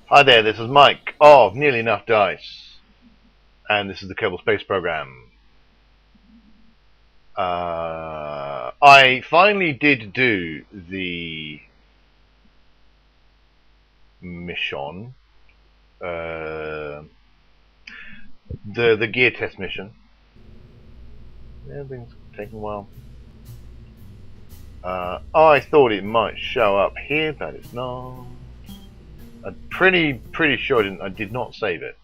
Hi there, this is Mike of Nearly Enough Dice, and this is the Kerbal Space Program. I finally did do the mission, the gear test mission. Everything's taking a while. I thought it might show up here, but it's not. I'm pretty sure I did not save it.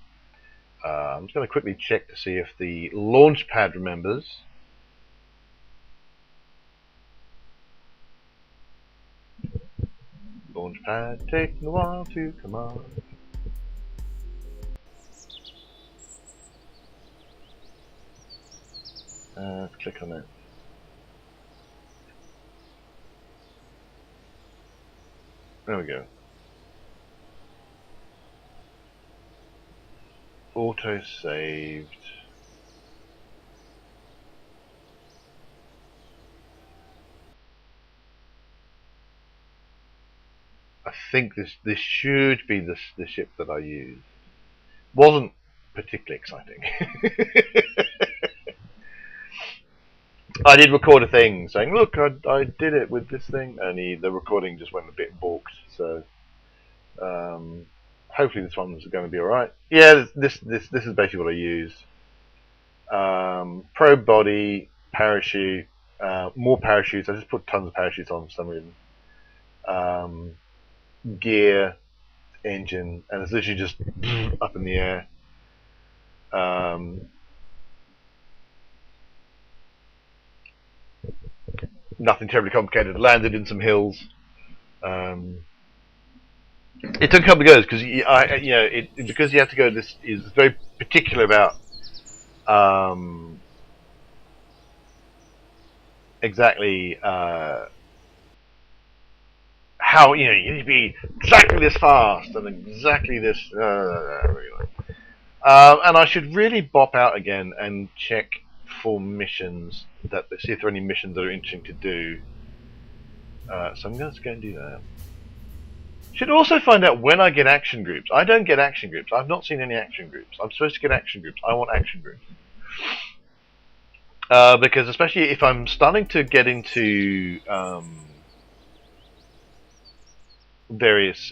I'm just going to quickly check to see if the launch pad remembers. Launch pad taking a while to come on. Let's click on it. There we go. Auto saved. I think this should be the ship that I used. Wasn't particularly exciting. I did record a thing saying, "Look, I did it with this thing," and the recording just went a bit balked. So hopefully this one's going to be all right. Yeah, this is basically what I used. Probe body, parachute, more parachutes. I just put tons of parachutes on for some reason. Gear, engine, and it's literally just up in the air. Nothing terribly complicated. Landed in some hills. It took a couple of goes because because you have to go. This is very particular about exactly how you need to be exactly this fast and exactly this. And I should really bop out again and check for missions see if there are any missions that are interesting to do. So I'm going to go and do that. Should also find out when I get action groups. I don't get action groups. I've not seen any action groups. I'm supposed to get action groups. I want action groups. Because especially if I'm starting to get into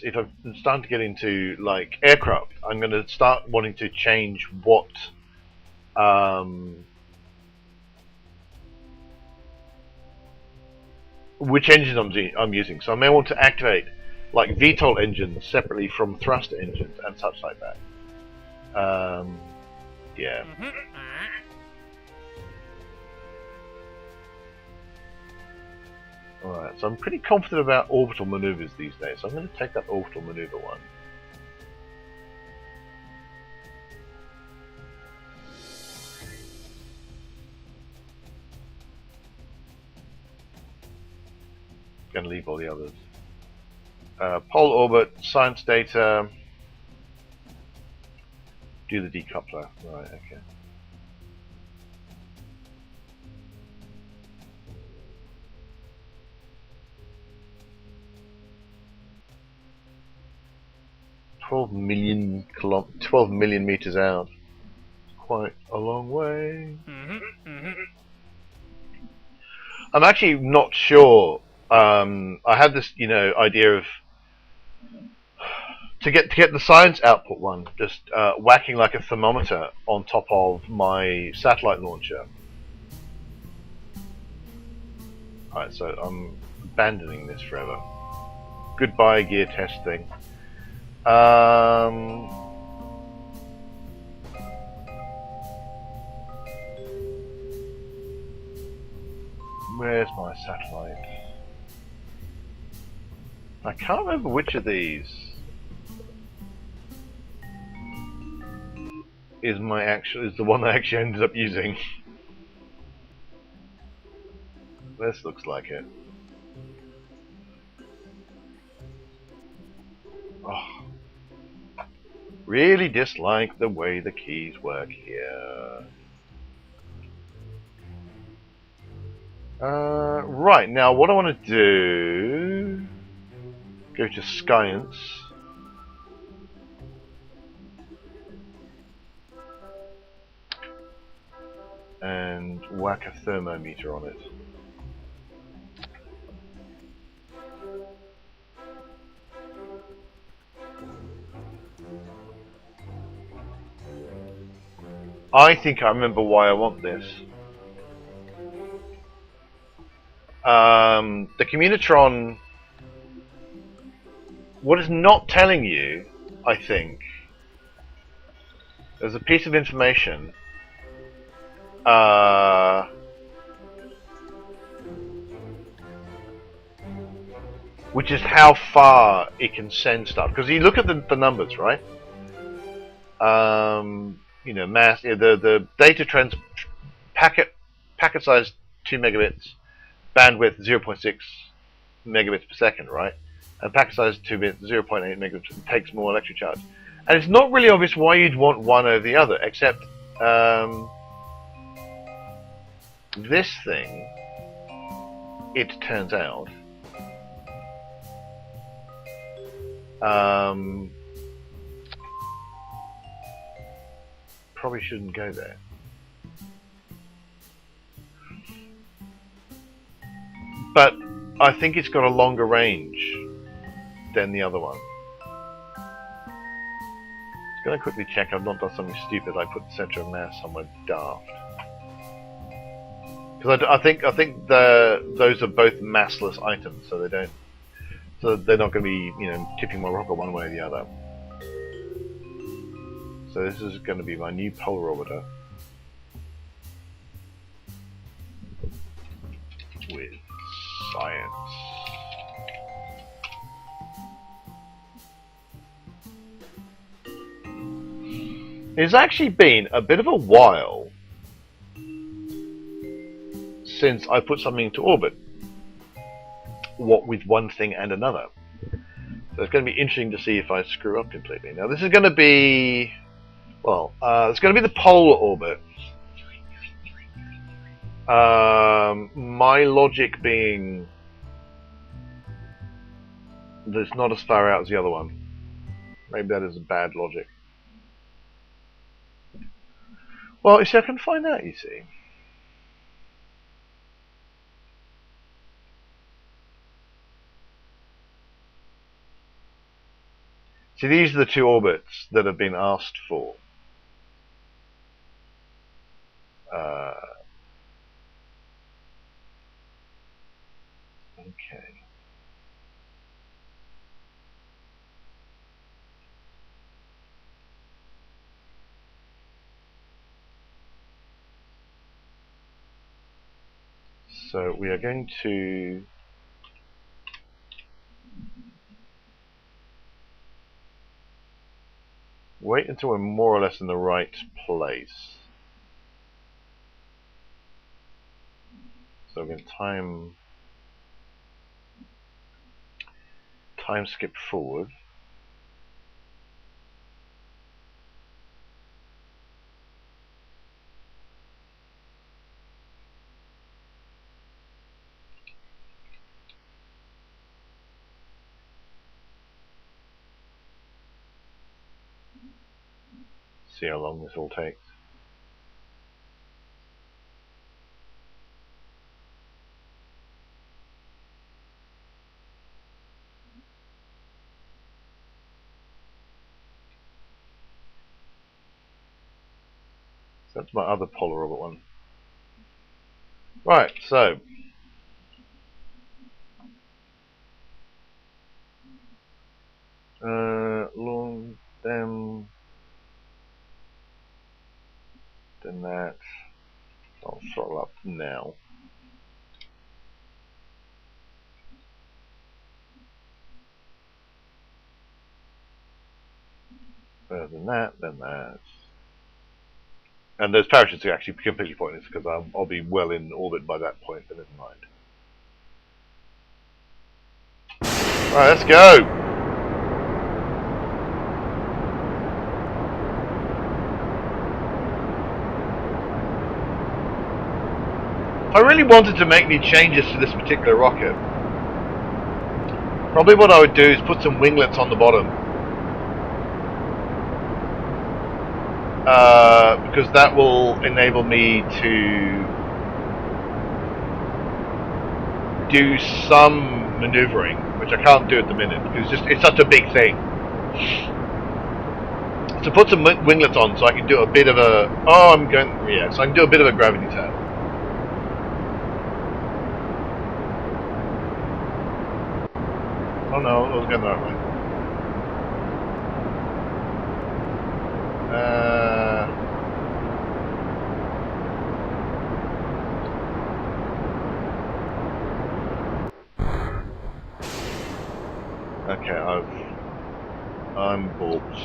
if I'm starting to get into like aircraft, I'm going to start wanting to change what which engines I'm using. So I may want to activate like VTOL engines separately from thruster engines and such like that. Yeah. Alright, so I'm pretty confident about orbital maneuvers these days, so I'm going to take that orbital maneuver one. Going to leave all the others. Pole orbit, science data. Do the decoupler. Right, okay. $12 million meters out. Quite a long way. I'm actually not sure. I have this, idea of to get the science output one, just whacking like a thermometer on top of my satellite launcher. Alright, so I'm abandoning this forever. Goodbye gear testing. Where's my satellite? I can't remember which of these is the one I actually ended up using. This looks like it. Oh, really dislike the way the keys work here. Right, now what I want to do, go to Science, and whack a thermometer on it. I think I remember why I want this. The Communitron, what it's not telling you, I think, there's a piece of information which is how far it can send stuff. Because you look at the numbers, right? You know, mass, the data packet size 2 megabits, bandwidth 0.6 megabits per second, right? And packet size 2 bits, 0.8 megabits, takes more electric charge. And it's not really obvious why you'd want one over the other, except this thing, it turns out, probably shouldn't go there. But I think it's got a longer range than the other one. I'm going to quickly check I've not done something stupid like put the center of mass somewhere daft. Because I think those are both massless items, so they're not going to be, you know, tipping my rocket one way or the other. So this is going to be my new polar orbiter with science. It's actually been a bit of a while since I put something into orbit, what with one thing and another. So it's going to be interesting to see if I screw up completely. Now this is going to be, well, it's going to be the polar orbit. My logic being that it's not as far out as the other one. Maybe that is a bad logic. Well, you see, I can find out, you see. See, these are the two orbits that have been asked for. Okay. So we are going to wait until we're more or less in the right place. So we're going to time skip forward. See how long this all takes. So that's my other polar orbit one. Right, so long them, then that. I'll throttle up now. Further than that, then that. And those parachutes are actually completely pointless because I'll be well in orbit by that point, but never mind. Right, let's go! If I really wanted to make any changes to this particular rocket, probably what I would do is put some winglets on the bottom. because that will enable me to do some manoeuvring, which I can't do at the minute because it's such a big thing. To put some winglets on, so I can do a bit of a. Oh, I'm going. Yeah, so I can do a bit of a gravity tail. Oh no, I was going the right way. Okay, I'm bulbs.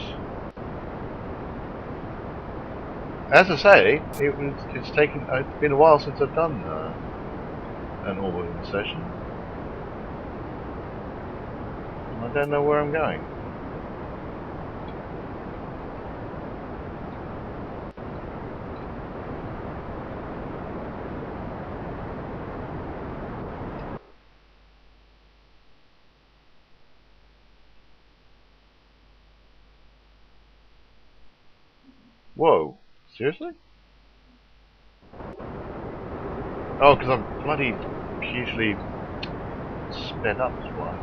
As I say, it's been a while since I've done an orbital insertion. I don't know where I'm going. Whoa, seriously? Oh, because I'm bloody hugely sped up as well.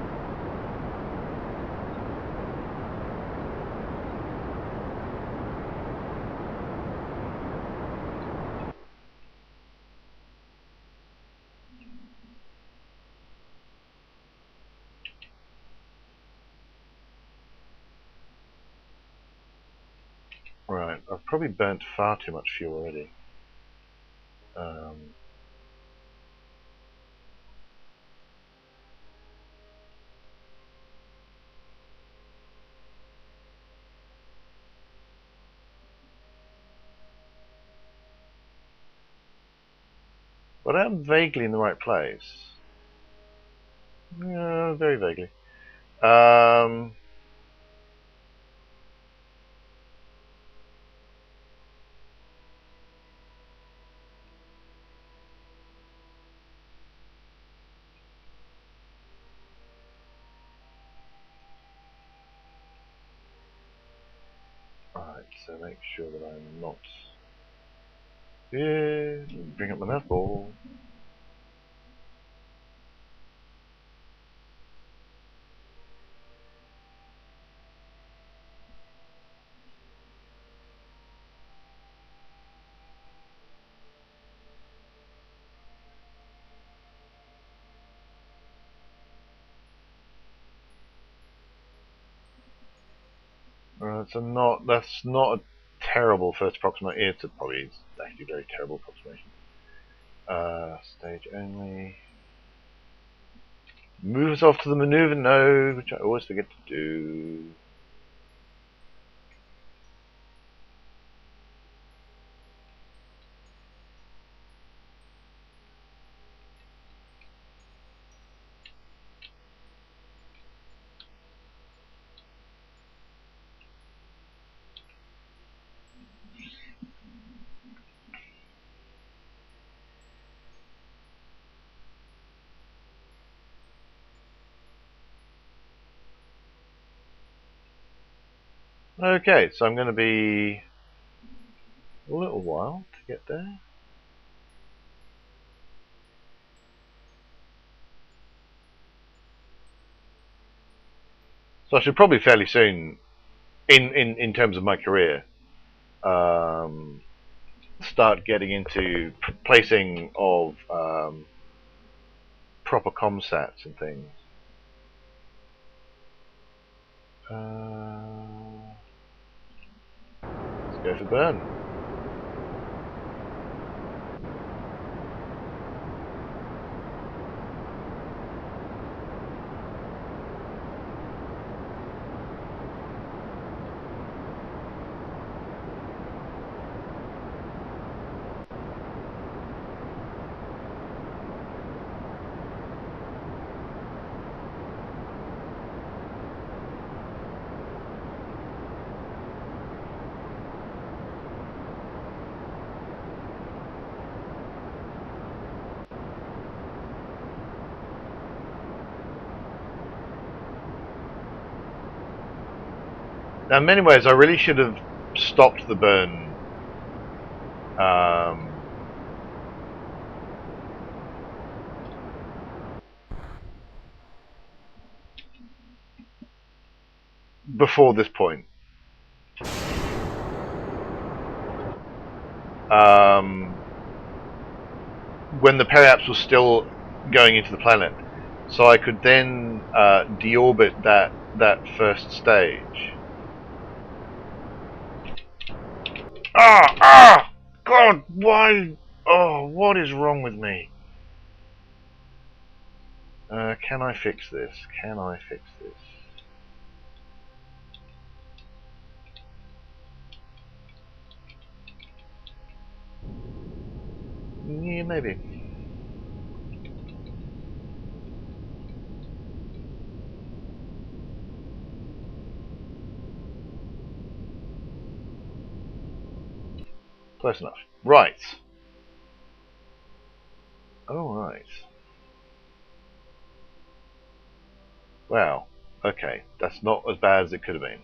Right, I've probably burnt far too much fuel already. But I'm vaguely in the right place. Yeah, very vaguely. Right, so make sure that I'm not. Yeah, bring up my math ball. That's not a terrible first approximation. It's probably actually a very terrible approximation. Stage only. Move us off to the maneuver node, which I always forget to do. Okay, so I'm going to be a little while to get there. So I should probably fairly soon, in terms of my career, start getting into placing of proper comsats and things. Let's go for burn. Now, in many ways, I really should have stopped the burn Um, before this point. When the periaps was still going into the planet, so I could then deorbit that first stage. God, why? Oh, what is wrong with me? Can I fix this? Can I fix this? Yeah, maybe. Close enough. Right. Oh, right. Well, okay. That's not as bad as it could have been.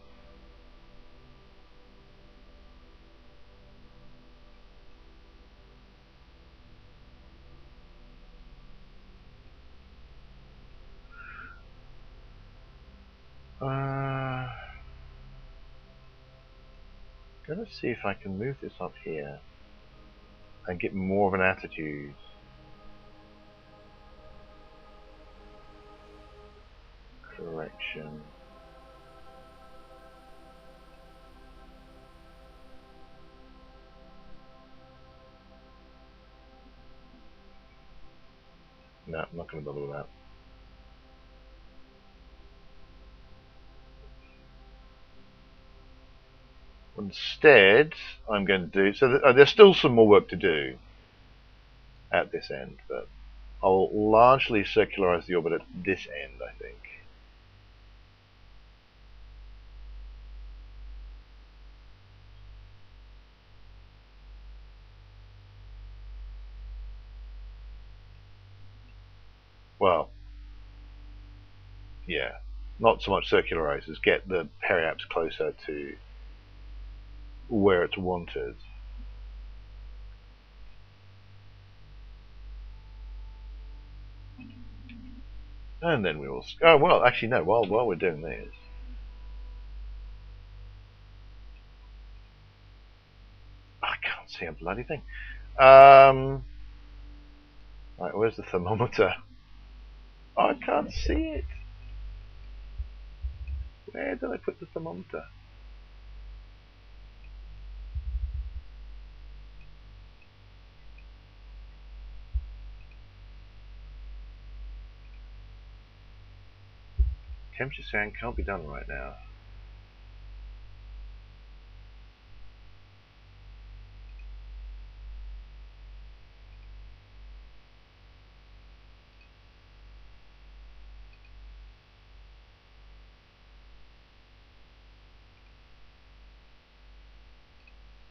Gonna see if I can move this up here and get more of an attitude. Correction. No, I'm not going to bother with that. Instead, I'm going to do... So there's still some more work to do at this end, but I'll largely circularize the orbit at this end, I think. Well, yeah. Not so much circularize as get the periaps closer to where it's wanted. And then we will... Oh, well, actually, no. While we're doing this... I can't see a bloody thing. Right, where's the thermometer? Oh, I can't see it. Where did I put the thermometer? Temperature scan can't be done right now.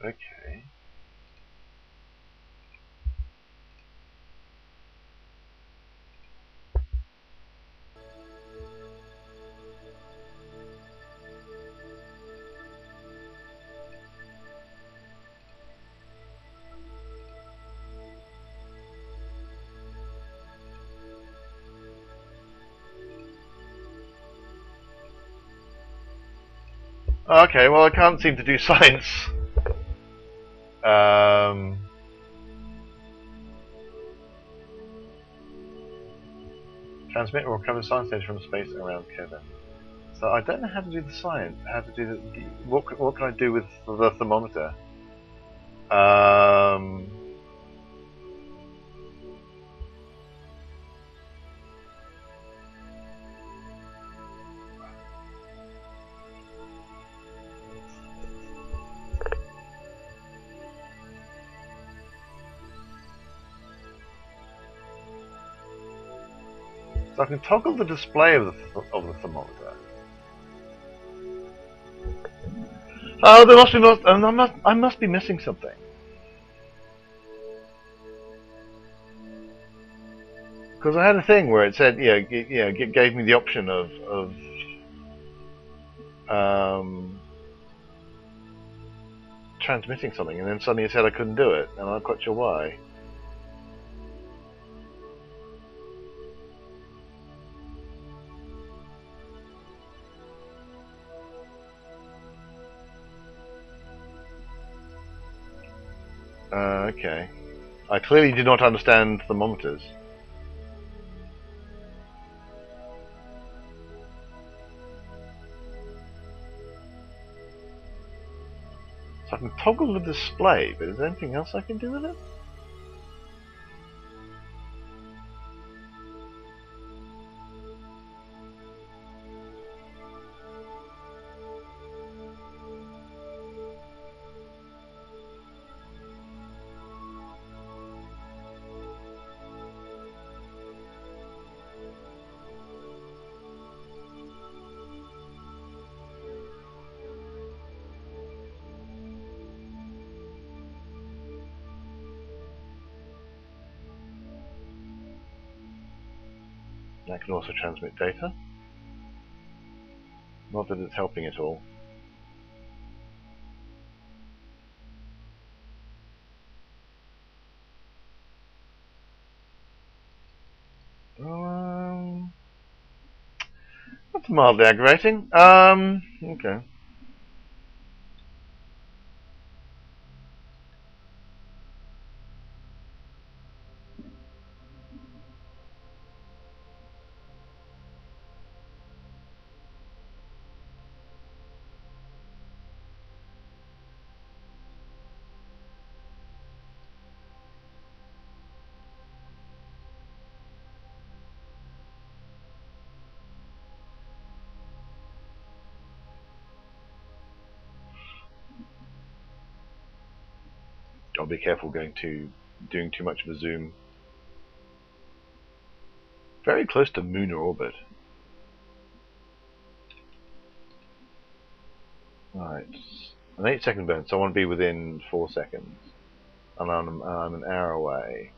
Okay. Okay, well I can't seem to do science. Transmit or recover science data from space around Kerbal. So I don't know how to do the science. How to do the what can I do with the thermometer? So I can toggle the display of the thermometer. Oh, there must be I must be missing something. Because I had a thing where it said, gave me the option of transmitting something, and then suddenly it said I couldn't do it, and I'm not quite sure why. Okay. I clearly did not understand thermometers. So I can toggle the display, but is there anything else I can do with it? I can also transmit data. Not that it's helping at all. That's mildly aggravating. Okay. I'll be careful doing too much of a zoom. Very close to lunar orbit. Right. An 8-second burn, so I want to be within 4 seconds. And I'm an hour away.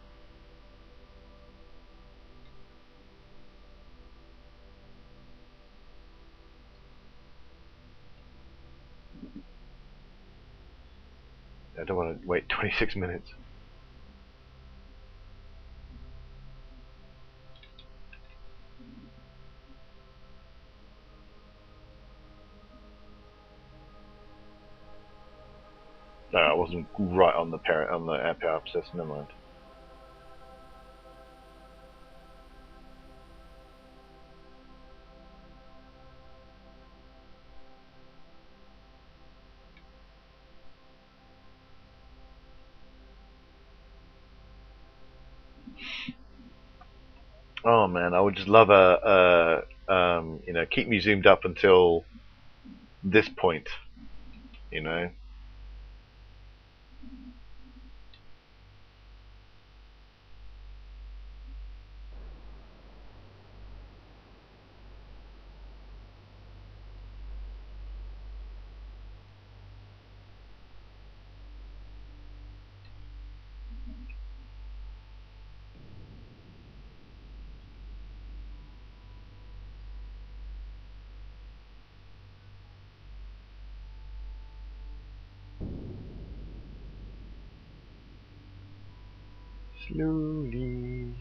I don't want to wait 26 minutes. No, I wasn't right on the air power abscess. Never mind. Oh man, I would just love keep me zoomed up until this point, you know. Slowly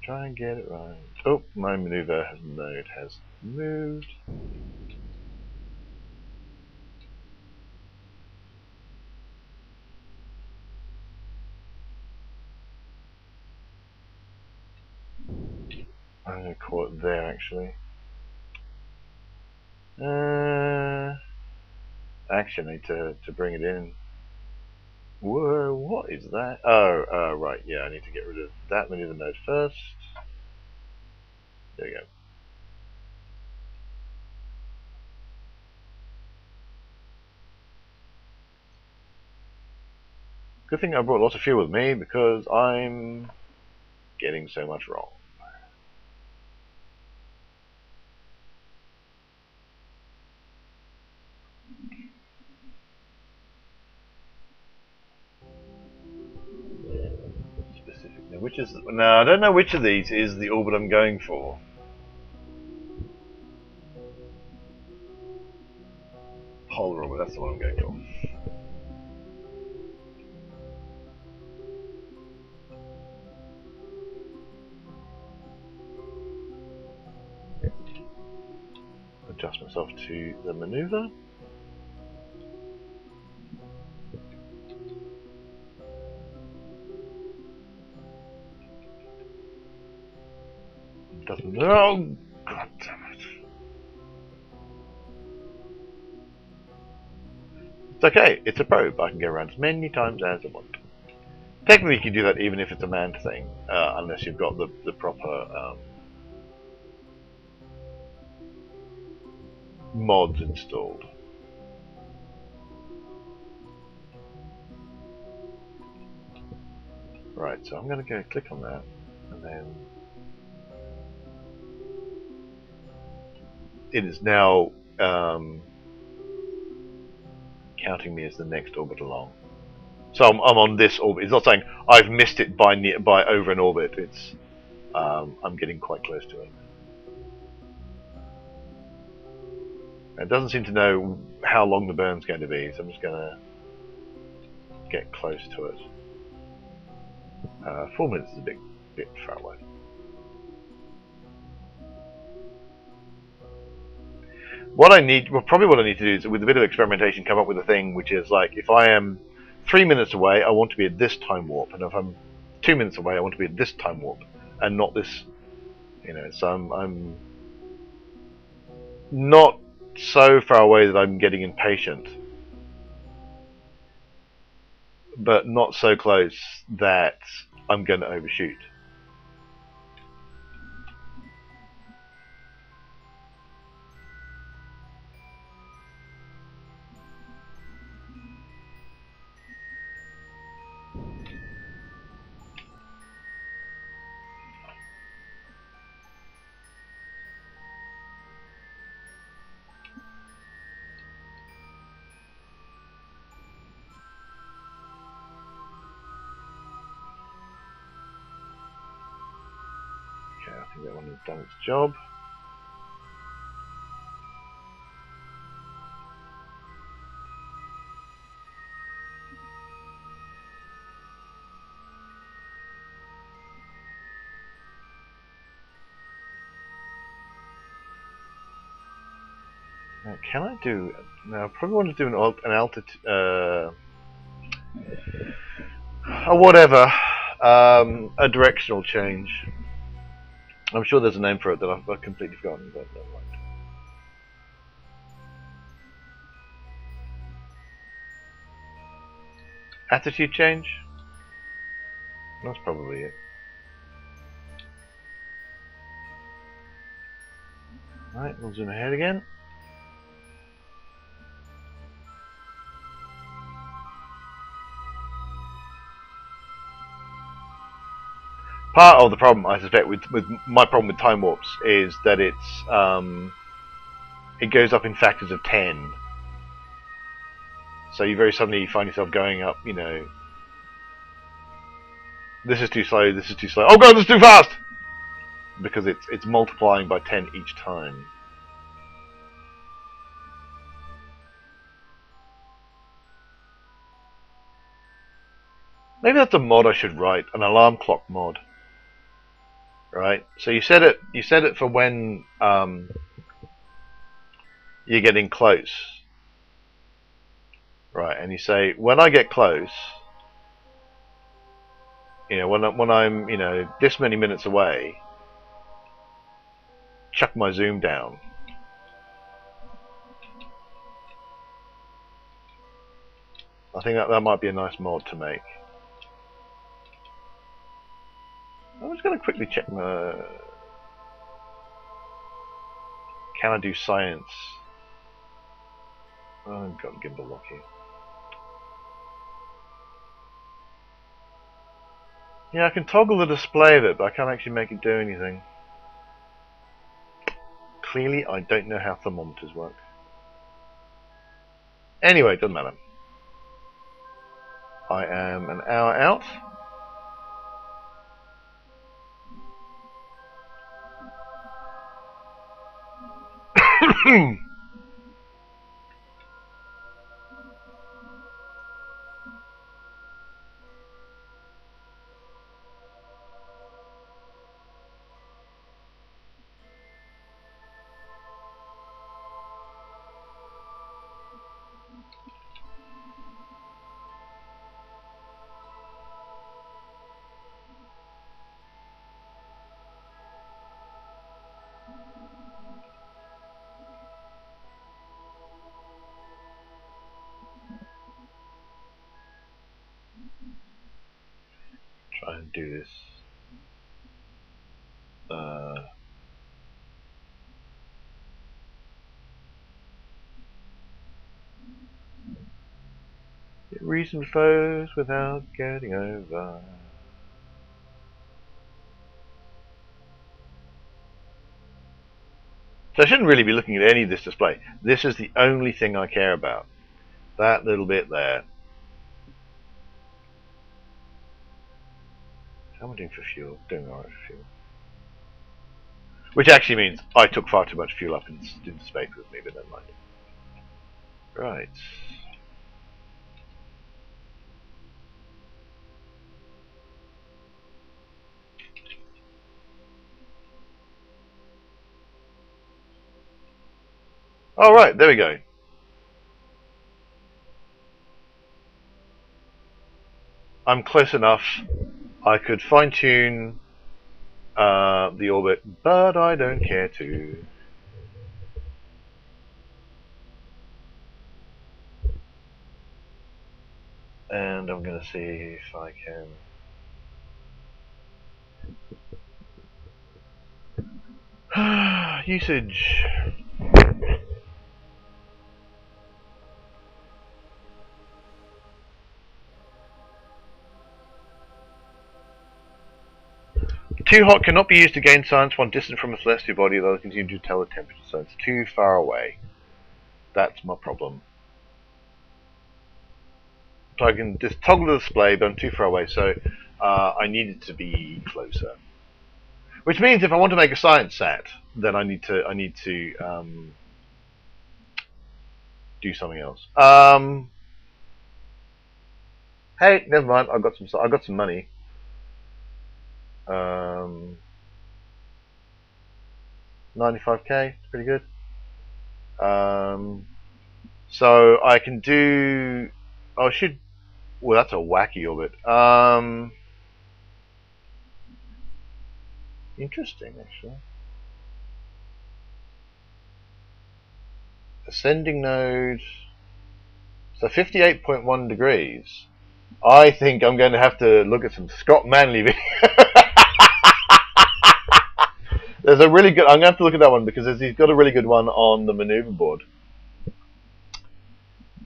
try and get it right. Oh, my maneuver node has moved. I'm going to call it there actually. Actually, I need to bring it in. Whoa, what is that? Oh, right, yeah, I need to get rid of that maneuver node first. There we go. Good thing I brought lots of fuel with me because I'm getting so much wrong. Specific. Now, I don't know which of these is the orbit I'm going for. Polar orbit, that's the one I'm going for. to the maneuver. Doesn't. Oh, god damn it! It's okay. It's a probe. I can go around as many times as I want. Technically, you can do that even if it's a manned thing, unless you've got the proper mods installed. Right, so I'm going to go click on that, and then it is now counting me as the next orbit along. So I'm on this orbit. It's not saying I've missed it by over an orbit. It's I'm getting quite close to it. It doesn't seem to know how long the burn's going to be, so I'm just going to get close to it. 4 minutes is a bit far away. What I need, well, probably what I need to do is, with a bit of experimentation, come up with a thing which is like, if I am 3 minutes away, I want to be at this time warp, and if I'm 2 minutes away, I want to be at this time warp, and not this, you know. So I'm not so far away that I'm getting impatient, but not so close that I'm going to overshoot. Okay, I think that one has done its job. Now, can I do? Now, I probably want to do an altitude, or whatever, a directional change. I'm sure there's a name for it that I've completely forgotten, but never mind. Attitude change? That's probably it. Right, we'll zoom ahead again. Part of the problem, I suspect, with my problem with time warps is that it goes up in factors of 10. So you very suddenly find yourself going up, you know, this is too slow, this is too slow. Oh god, this is too fast! Because it's multiplying by 10 each time. Maybe that's a mod I should write, an alarm clock mod. Right? So you set it for when you're getting close. Right, and you say, when I get close, you know, when I'm, you know, this many minutes away, chuck my zoom down. I think that might be a nice mod to make. I'm just going to quickly check my... Can I do science? Oh, I've got gimbal lock here. Yeah, I can toggle the display of it, but I can't actually make it do anything. Clearly, I don't know how thermometers work. Anyway, it doesn't matter. I am an hour out. to do this. Reason flows without getting over. So I shouldn't really be looking at any of this display. This is the only thing I care about. That little bit there. How am I doing for fuel? Doing alright for fuel. Which actually means I took far too much fuel up into space with me, but never mind. Right. Alright, there we go. I'm close enough. I could fine-tune the orbit, but I don't care to. And I'm going to see if I can... Usage. Too hot cannot be used to gain science when distant from a celestial body, though it continue to tell the temperature, so it's too far away. That's my problem. So I can just toggle the display, but I'm too far away, so I need it to be closer. Which means if I want to make a science sat, then I need to do something else. Hey, never mind. I've got some money. 95k, pretty good. So I can do. Oh, well, that's a wacky orbit. Interesting, actually. Ascending node. So 58.1 degrees. I think I'm going to have to look at some Scott Manley videos. There's a really good. I'm going to have to look at that one because he's got a really good one on the maneuver board.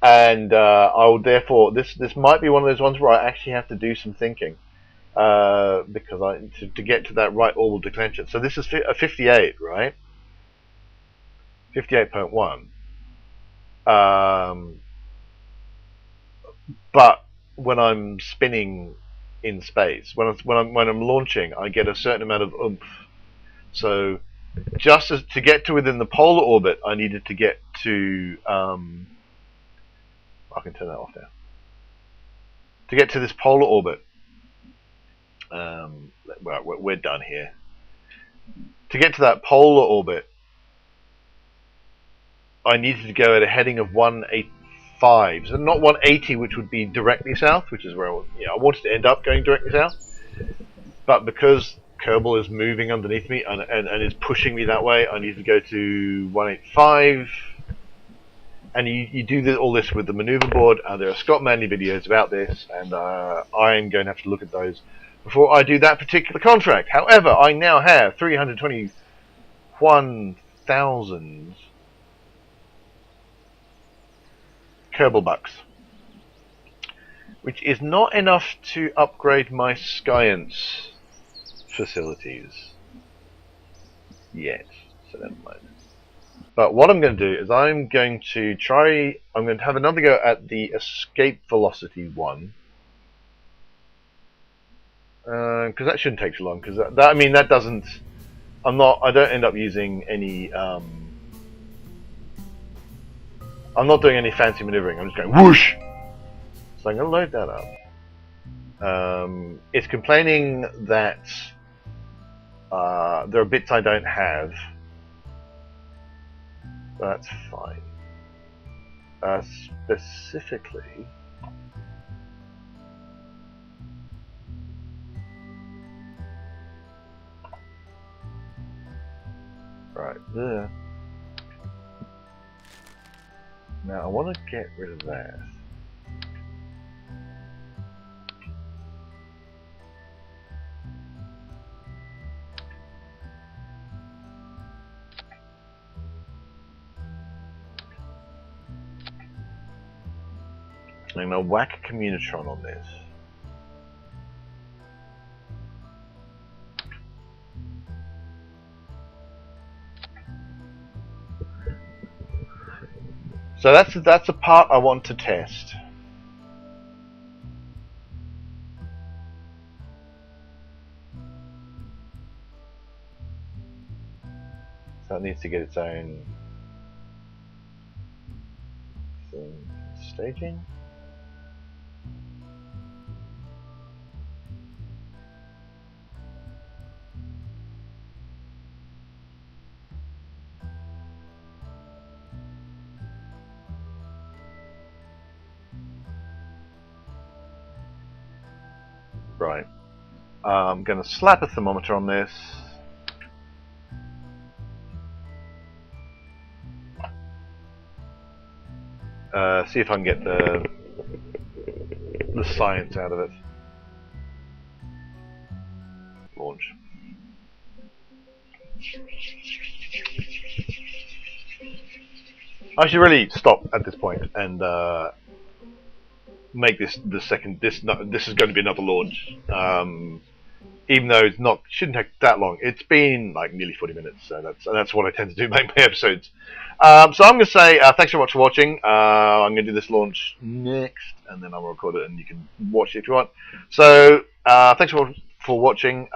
And I will therefore this might be one of those ones where I actually have to do some thinking because to get to that right orbital declension. So this is a 58, right? 58.1. But when I'm spinning in space, when I'm launching, I get a certain amount of oomph. So just to get to within the polar orbit, I needed to get to. I can turn that off now. To get to this polar orbit, we're done here. To get to that polar orbit, I needed to go at a heading of 185, so not 180, which would be directly south, which is where I wanted to end up going directly south. But because Kerbal is moving underneath me and is pushing me that way, I need to go to 185. And you do all this with the maneuver board. There are Scott Manley videos about this, and I'm going to have to look at those before I do that particular contract. However, I now have 321,000 Kerbal bucks, which is not enough to upgrade my science facilities yet. So never mind. But what I'm going to do is I'm going to have another go at the escape velocity one. Because that shouldn't take too long, because I don't end up using any, I'm not doing any fancy maneuvering, I'm just going whoosh! So I'm going to load that up. It's complaining that there are bits I don't have. That's fine. Specifically, right there. Now I want to get rid of that. I'm gonna whack a Communitron on this. So that's the part I want to test. So it needs to get its own thing. Staging. Right. I'm going to slap a thermometer on this. See if I can get the science out of it. Launch. I should really stop at this point and make this the second. This is going to be another launch. Even though it's not shouldn't take that long. It's been like nearly 40 minutes, so that's what I tend to do make my episodes. So I'm going to say thanks so much for watching. I'm going to do this launch next, and then I'll record it, and you can watch it if you want. So thanks for watching.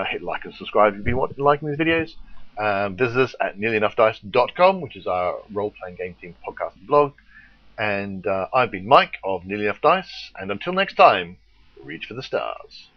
Hit like and subscribe if you've been liking these videos. Visit us at nearlyenoughdice.com, which is our role-playing game team podcast and blog. And I've been Mike of Nearly Enough Dice, and until next time, reach for the stars.